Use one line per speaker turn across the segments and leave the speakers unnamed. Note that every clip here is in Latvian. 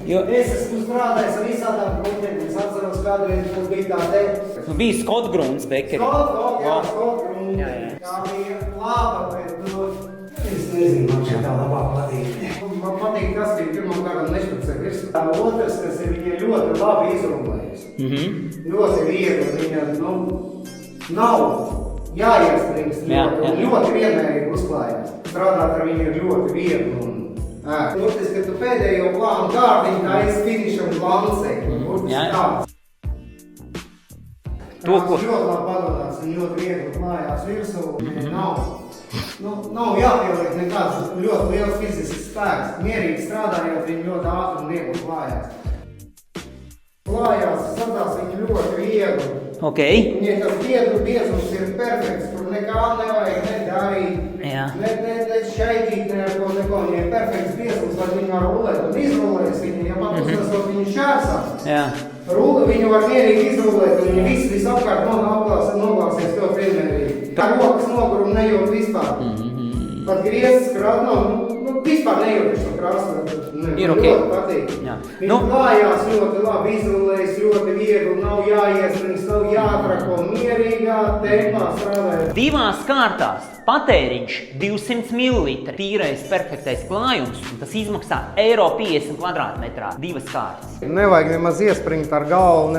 Es esmu strādājis ar visādām gruntiem. Es atceros, kādreiz mums bija tā te...
Bija Scott grunts, Bekeri.
Scott grunti. Tā bija laba, bet es nezinu, man šī tā labāk patīk. Man patīk tas, ka pirmam kādam nešpacē virs. Otrs, kas ir viņa ļoti labi izrunājies. Ļoti viegli, viņa, nav jāiespringst ļoti vienmērīgi uzklājās. Strādāt ar viņu ir ļoti viegli. Burtiski, ka tu pēdējo plānu kārtiņu tā finišam lancei. Burtiski tāds. Tās ļoti labi padodās, viņi ļoti viegli klājās virsū. Nav jāpieliek nekāds ļoti liels fizisks spēks. Mierīgi strādājot, viņi ļoti ātri un viegli klājās. Klājās, sadās viņi ļoti viegli. Viņai tas biezums ir perfekts, tur nekā nevajag nedarīt, ne šaidīt, neko. Viņai ir perfekts biezums, lai viņi var rulēt un izrulēs viņu, ja pat uznesot viņu šķērsā. Ruli viņu var mierīgi izrulēt, un viņi visapkārt noglāsies ļoti vienmērīgi. Tā rokas noguruma nejūt vispār. Pat griezes krāt, vispār nejūt šo krāsu. Ļoti patīk. Viņi klājās ļoti labi, izrulējas ļoti viegli, nav jāiesprings, nav jātrako, mierīgā tempā strādājot.
Divās kārtās patēriņš 200 ml, tīrais, perfektais klājums, un tas izmaksā €50 kvadrātmetrā, divas kārtas.
Nevajag nemaz iespringt ar galvu,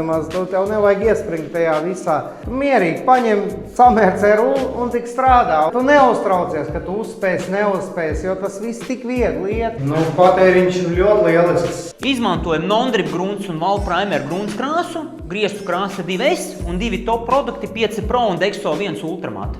tev nevajag iespringt tajā visā. Mierīgi paņem, samērcē un tik strādā. Tu neuztraucies, ka tu uzspēsi, neuzspēsi, jo tas viss tik viegli iet. Patēriņš ir ļoti lielisks.
Izmantojam non-drip grunts un wall primer grunts krāsu, griestu krāsa 2S un 2 top produkti 5 Pro un Dexo 1 Ultramat.